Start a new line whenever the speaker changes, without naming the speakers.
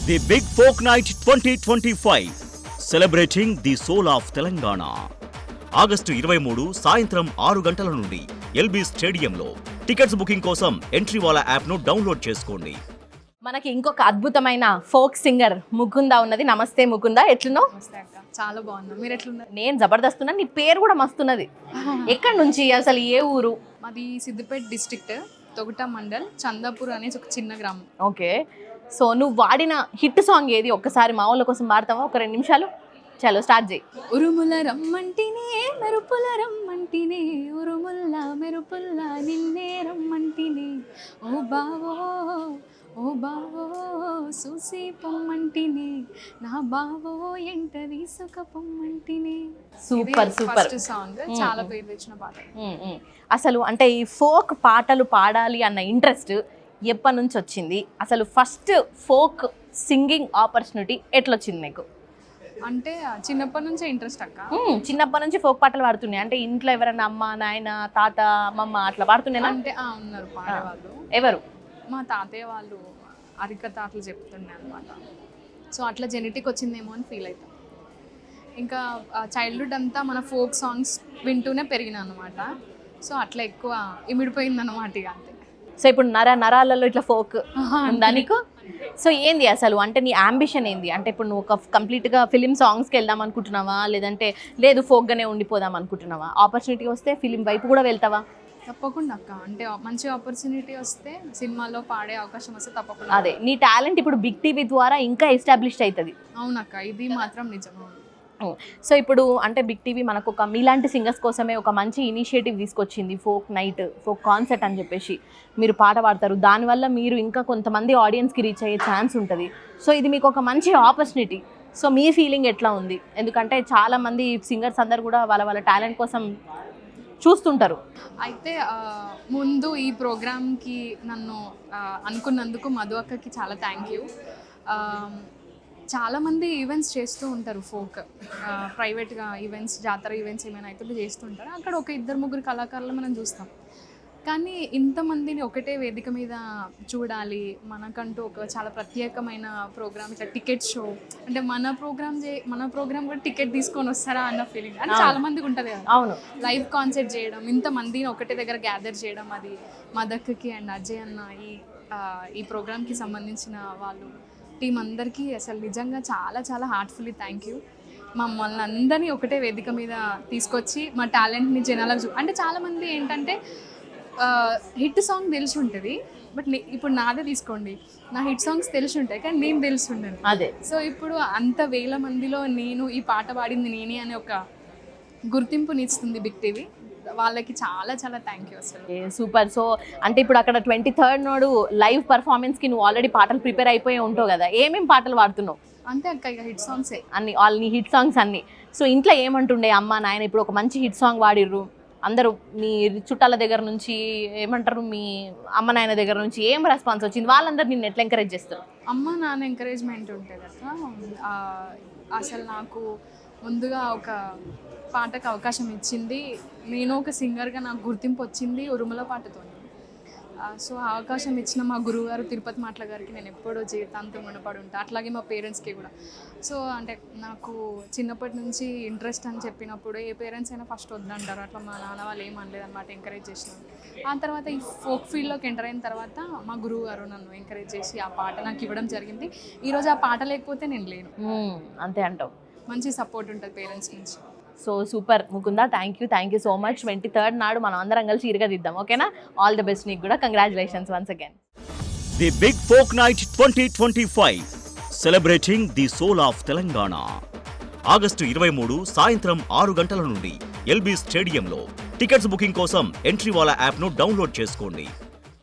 The big folk night 2025 celebrating the soul of Telangana. August 23 సాయంత్రం 6 గంటల నుండి ఎల్బీ స్టేడియంలో. టికెట్స్ బుకింగ్ కోసం ఎంట్రీవాలా యాప్ను డౌన్లోడ్ చేసుకోండి.
మనకి ఇంకొక అద్భుతమైన ఫోక్ సింగర్ ముకుందా ఉన్నది. నమస్తే ముకుందా, ఎట్లున్నావు?
చాలా బాగున్నా. మీరు ఎట్లున్నారు?
నేను జబర్దస్త్ ఉన్నా. నీ పేరు కూడా మస్తున్నది. ఎక్కడి నుంచి, అసలు ఏ ఊరు?
మాది సిద్దిపేట డిస్ట్రిక్ట్, తొగుట మండల్, చందాపూర్ అనేసి ఒక చిన్న గ్రామం.
ఓకే, సో నువ్వు వాడిన హిట్ సాంగ్ ఏది? ఒక్కసారి మా వాళ్ళ కోసం పాడతావా? ఒక 2 నిమిషాలు. చలో స్టార్ట్ చేయి.
ఉరుముల రమ్మంటినే మెరుపుల రమ్మంటినే, ఉరుముల్ల మెరుపుల్ల నిన్నే రమ్మంటినే, ఓ బావో ఓ బావో చూసి పొమ్మంటినే, నా బావో ఎంట తీసుక పొమ్మంటినే.
సూపర్ సూపర్
సాంగ్, చాలా పేరు తెచ్చిన పాట.
అసలు అంటే ఈ ఫోక్ పాటలు పాడాలి అన్న ఇంట్రెస్ట్ ఎప్పటి నుంచి వచ్చింది? అసలు ఫస్ట్ ఫోక్ సింగింగ్ ఆపర్చునిటీ ఎట్లొచ్చింది నీకు?
అంటే చిన్నప్పటి నుంచే ఇంట్రెస్ట్ అక్క.
చిన్నప్పటి నుంచి ఫోక్ పాటలు పాడుతున్నాయి అంటే ఇంట్లో ఎవరైనా అమ్మ, నాయన, తాత, అమ్మమ్మ అట్లా పాడుతున్నాయి
అంటే ఉన్నారు పాడేవాళ్ళు.
ఎవరు?
మా తాతయ్య వాళ్ళు అరికథాటలు చెప్తుండే అనమాట. సో అట్లా జెనెటిక్ వచ్చిందేమో అని ఫీల్ అవుతాం. ఇంకా చైల్డ్హుడ్ అంతా మన ఫోక్ సాంగ్స్ వింటూనే పెరిగిన అనమాట. సో అట్లా ఎక్కువ ఇమిడిపోయింది అనమాట. ఇక అంతే.
సో ఇప్పుడు నరాలలో ఇట్లా ఫోక్ ఉందా నీకు? సో ఏంది అసలు, అంటే నీ అంబిషన్ ఏంది? అంటే ఇప్పుడు నువ్వు ఒక కంప్లీట్గా ఫిలిం సాంగ్స్కి వెళ్దాం అనుకుంటున్నావా, లేదంటే లేదు ఫోక్గానే ఉండిపోదాం అనుకుంటున్నావా? ఆపర్చునిటీ వస్తే ఫిలిం వైపు కూడా వెళ్తావా?
తప్పకుండా అక్క. అంటే మంచి ఆపర్చునిటీ వస్తే, సినిమాలో పాడే అవకాశం వస్తే తప్పకుండా.
అదే నీ టాలెంట్ ఇప్పుడు బిగ్ టీవీ ద్వారా ఇంకా ఎస్టాబ్లిష్ అవుతుంది.
అవునక్క, ఇది మాత్రం నిజం.
సో ఇప్పుడు అంటే బిగ్ టీవీ మనకు ఒక మీలాంటి సింగర్స్ కోసమే ఒక మంచి ఇనిషియేటివ్ తీసుకొచ్చింది, ఫోక్ నైట్, ఫోక్ కాన్సర్ట్ అని చెప్పేసి. మీరు పాట పాడతారు, దానివల్ల మీరు ఇంకా కొంతమంది ఆడియన్స్కి రీచ్ అయ్యే ఛాన్స్ ఉంటుంది. సో ఇది మీకు ఒక మంచి ఆపర్చునిటీ. సో మీ ఫీలింగ్ ఎట్లా ఉంది? ఎందుకంటే చాలామంది సింగర్స్ అందరు కూడా వాళ్ళ టాలెంట్ కోసం చూస్తుంటారు.
అయితే ముందు ఈ ప్రోగ్రామ్కి నన్ను అనుకున్నందుకు మధు అక్కకి చాలా థ్యాంక్ యూ. చాలామంది ఈవెంట్స్ చేస్తూ ఉంటారు, ఫోక్ ప్రైవేట్గా ఈవెంట్స్, జాతర ఈవెంట్స్ ఏమైనా అయితే చేస్తుంటారు. అక్కడ ఒక 2-3 కళాకారులు మనం చూస్తాం. కానీ ఇంతమందిని ఒకటే వేదిక మీద చూడాలి, మనకంటూ ఒక చాలా ప్రత్యేకమైన ప్రోగ్రామ్, ఇట్లా టికెట్ షో, అంటే మన ప్రోగ్రామ్ కూడా టికెట్ తీసుకొని వస్తారా అన్న ఫీలింగ్ అంటే చాలా మందికి ఉంటుంది కదా.
అవును,
లైవ్ కాన్సర్ట్ చేయడం, ఇంతమందిని ఒకటే దగ్గర గ్యాదర్ చేయడం, అది మదక్కి అండ్ అజయ్ అన్న ఈ ప్రోగ్రామ్కి సంబంధించిన వాళ్ళు టీం అందరికీ అసలు నిజంగా చాలా చాలా హార్ట్ఫుల్లీ థ్యాంక్ యూ. మమ్మల్ని అందరినీ ఒకటే వేదిక మీద తీసుకొచ్చి మా టాలెంట్ని జనాలకు అంటే చాలామంది ఏంటంటే హిట్ సాంగ్ తెలిసి ఉంటుంది, బట్ ఇప్పుడు నాదే తీసుకోండి, నా హిట్ సాంగ్స్ తెలిసి ఉంటాయి కానీ నేను తెలిసి ఉండను.
అదే.
సో ఇప్పుడు అంత వేల మందిలో నేను ఈ పాట పాడింది నేనే అనే ఒక గుర్తింపునిస్తుంది బిగ్ టీవీ. వాళ్ళకి చాలా చాలా థ్యాంక్ యూ అసలు.
సూపర్. సో అంటే ఇప్పుడు అక్కడ 23rd నాడు లైవ్ పర్ఫార్మెన్స్కి నువ్వు ఆల్రెడీ పాటలు ప్రిపేర్ అయిపోయి ఉంటావు కదా, ఏమేమి పాటలు పాడుతున్నావు?
అంతే అక్క, ఇక హిట్ సాంగ్సే
అన్ని, నీ హిట్ సాంగ్స్ అన్ని. సో ఇంట్లో ఏమంటుండే అమ్మ, నాయన? ఇప్పుడు ఒక మంచి హిట్ సాంగ్ పాడిర్రు అందరూ, మీ చుట్టాల దగ్గర నుంచి ఏమంటారు, మీ అమ్మ నాయన దగ్గర నుంచి ఏం రెస్పాన్స్ వచ్చింది? వాళ్ళందరూ నిన్ను ఎట్లా ఎంకరేజ్ చేస్తారు?
అమ్మ నాన్న ఎంకరేజ్మెంట్ ఉంటుంది అక్క. అసలు నాకు ముందుగా ఒక పాటకు అవకాశం ఇచ్చింది, నేను ఒక సింగర్గా నాకు గుర్తింపు వచ్చింది ఉరుముల పాటతో. సో ఆ అవకాశం ఇచ్చిన మా గురువుగారు తిరుపతి మాటల గారికి నేను ఎప్పుడూ జీవితాంతం రుణపడి ఉంటాను. అట్లాగే మా పేరెంట్స్కి కూడా. సో అంటే నాకు చిన్నప్పటి నుంచి ఇంట్రెస్ట్ అని చెప్పినప్పుడు ఏ పేరెంట్స్ అయినా ఫస్ట్ వద్దంటారు, అట్లా మా నాన్న వాళ్ళు ఏమనలేదు అనమాట, ఎంకరేజ్ చేసినాను. ఆ తర్వాత ఈ ఫోక్ ఫీల్డ్లోకి ఎంటర్ అయిన తర్వాత మా గురువు గారు నన్ను ఎంకరేజ్ చేసి ఆ పాట నాకు ఇవ్వడం జరిగింది. ఈరోజు ఆ పాట లేకపోతే నేను లేను.
అంతే అంటావు?
మంచి సపోర్ట్ ఉంటుంది పేరెంట్స్ నుంచి.
So super Mukunda, thank you so much. 23rd నాడు మనం అందరం కలిసి ఇరగదిద్దాం, ఓకేనా? ఆల్ ది బెస్ట్ నీకు కూడా. Congratulations once again.
The big folk night 2025 celebrating the soul of Telangana. August 23 సాయంత్రం 6 గంటల నుండి ఎల్బీ స్టేడియంలో. టికెట్స్ బుకింగ్ కోసం ఎంట్రీవాలా యాప్ను డౌన్లోడ్ చేసుకోండి.